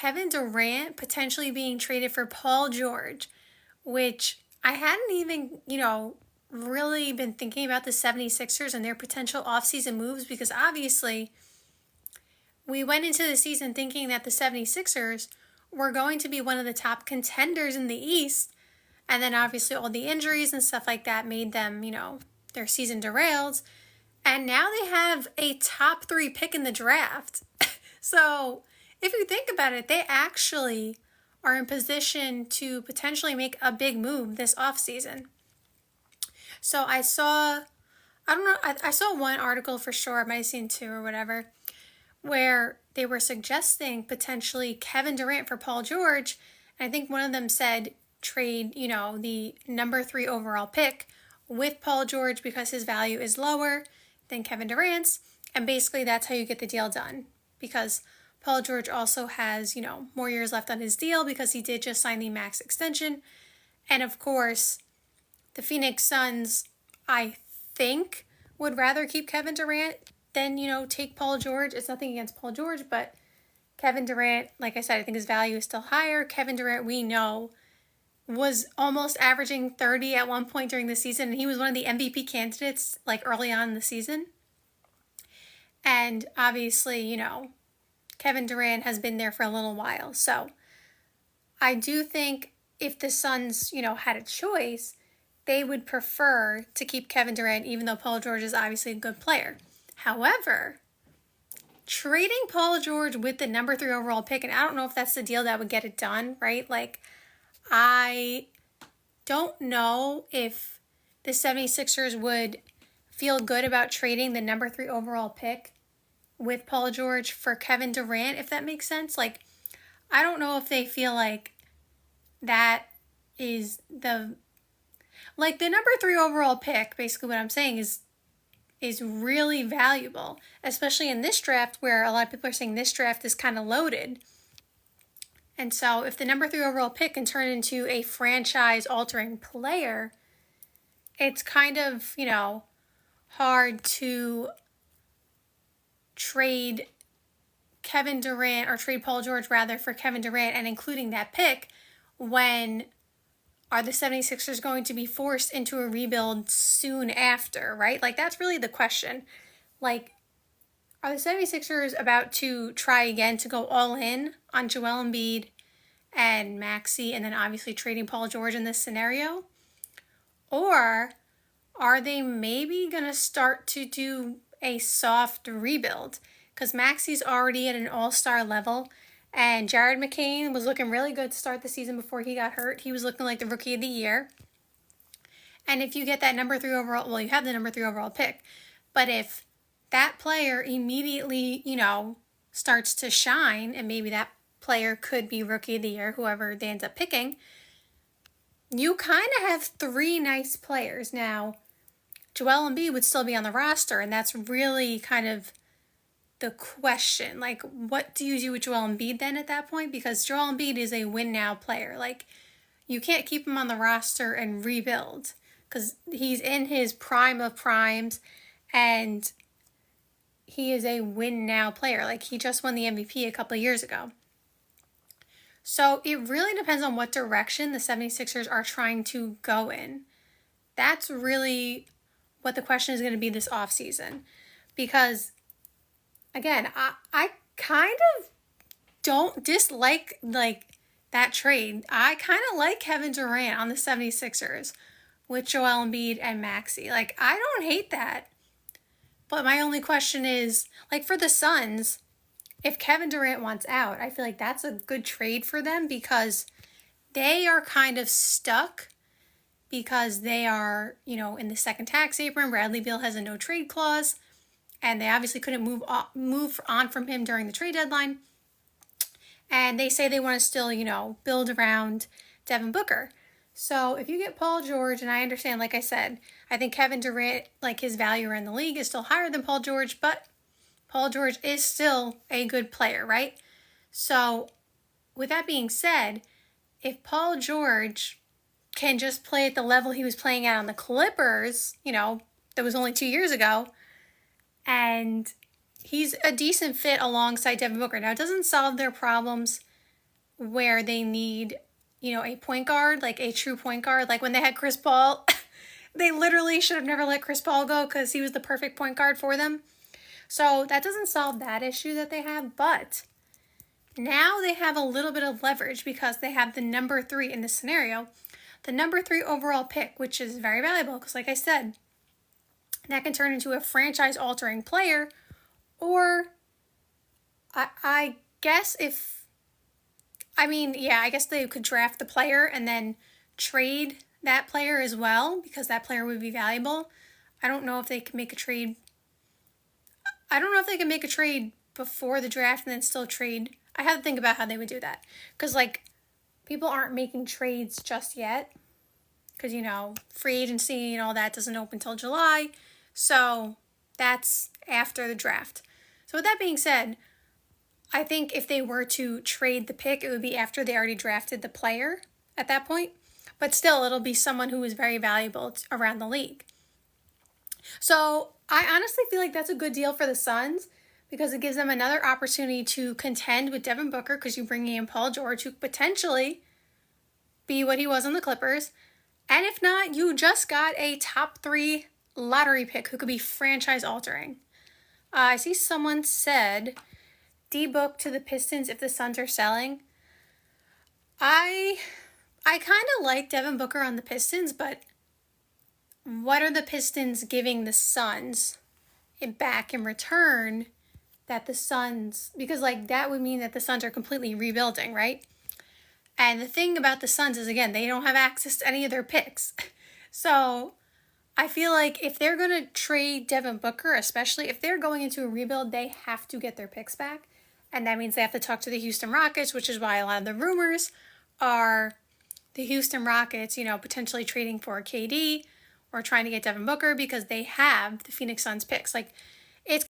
Kevin Durant potentially being traded for Paul George, which I hadn't even, really been thinking about the 76ers and their potential offseason moves because obviously we went into the season thinking that the 76ers were going to be one of the top contenders in the East. And then obviously all the injuries and stuff like that made them, their season derailed. And now they have a top 3 pick in the draft. So if you think about it, they actually are in position to potentially make a big move this offseason. So I saw one article for sure, I might have seen 2 or whatever, where they were suggesting potentially Kevin Durant for Paul George. And I think one of them said trade, the number 3 overall pick with Paul George because his value is lower than Kevin Durant's. And basically that's how you get the deal done, because Paul George also has, more years left on his deal because he did just sign the max extension. And of course, the Phoenix Suns, I think, would rather keep Kevin Durant than, take Paul George. It's nothing against Paul George, but Kevin Durant, like I said, I think his value is still higher. Kevin Durant, we know, was almost averaging 30 at one point during the season, and he was one of the MVP candidates, early on in the season. And obviously, Kevin Durant has been there for a little while. So I do think if the Suns, had a choice, they would prefer to keep Kevin Durant, even though Paul George is obviously a good player. However, trading Paul George with the number 3 overall pick, and I don't know if that's the deal that would get it done, right? I don't know if the 76ers would feel good about trading the number 3 overall pick with Paul George for Kevin Durant, if that makes sense. I don't know if they feel like that is the number 3 overall pick, basically what I'm saying is really valuable, especially in this draft where a lot of people are saying this draft is kind of loaded. And so if the number 3 overall pick can turn into a franchise-altering player, it's kind of, hard to trade Kevin Durant, or trade Paul George rather, for Kevin Durant and including that pick when are the 76ers going to be forced into a rebuild soon after, right? That's really the question. Are the 76ers about to try again to go all in on Joel Embiid and Maxey and then obviously trading Paul George in this scenario? Or are they maybe going to start to do a soft rebuild? Because Maxey's already at an all-star level, and Jared McCain was looking really good to start the season before he got hurt. He was looking like the rookie of the year. And if you get that number 3 overall, well, you have the number 3 overall pick. But if that player immediately, starts to shine, and maybe that player could be rookie of the year, whoever they end up picking, you kind of have 3 nice players. Now, Joel Embiid would still be on the roster, and that's really kind of the question. What do you do with Joel Embiid then at that point? Because Joel Embiid is a win-now player. You can't keep him on the roster and rebuild because he's in his prime of primes, and he is a win-now player. He just won the MVP a couple of years ago. So it really depends on what direction the 76ers are trying to go in. That's really what the question is going to be this offseason. Because, again, I kind of don't dislike, that trade. I kind of like Kevin Durant on the 76ers with Joel Embiid and Maxey. I don't hate that. But my only question is, for the Suns, if Kevin Durant wants out, I feel like that's a good trade for them because they are kind of stuck because they are, in the second tax apron. Bradley Beal has a no trade clause, and they obviously couldn't move on from him during the trade deadline. And they say they want to still, build around Devin Booker. So if you get Paul George, and I understand, like I said, I think Kevin Durant, his value around the league is still higher than Paul George, but Paul George is still a good player, right? So with that being said, if Paul George can just play at the level he was playing at on the Clippers, that was only 2 years ago, and he's a decent fit alongside Devin Booker. Now, it doesn't solve their problems where they need, a point guard, like a true point guard. Like when they had Chris Paul, they literally should have never let Chris Paul go because he was the perfect point guard for them. So that doesn't solve that issue that they have, but now they have a little bit of leverage because they have the number 3 in this scenario, the number 3 overall pick, which is very valuable because, like I said, that can turn into a franchise-altering player, or I guess I guess they could draft the player and then trade that player as well because that player would be valuable. I don't know if they can make a trade. I don't know if they can make a trade before the draft and then still trade. I have to think about how they would do that because, people aren't making trades just yet because, free agency and all that doesn't open till July. So that's after the draft. So with that being said, I think if they were to trade the pick, it would be after they already drafted the player at that point. But still, it'll be someone who is very valuable around the league. So I honestly feel like that's a good deal for the Suns because it gives them another opportunity to contend with Devin Booker because you're bringing in Paul George, who could potentially be what he was on the Clippers. And if not, you just got a top 3 lottery pick who could be franchise altering. I see someone said D-Book to the Pistons if the Suns are selling. I kind of like Devin Booker on the Pistons, but what are the Pistons giving the Suns back in return that the Suns, because that would mean that the Suns are completely rebuilding, right? And the thing about the Suns is, again, they don't have access to any of their picks. So I feel like if they're going to trade Devin Booker, especially if they're going into a rebuild, they have to get their picks back. And that means they have to talk to the Houston Rockets, which is why a lot of the rumors are the Houston Rockets, potentially trading for KD or trying to get Devin Booker because they have the Phoenix Suns picks. It's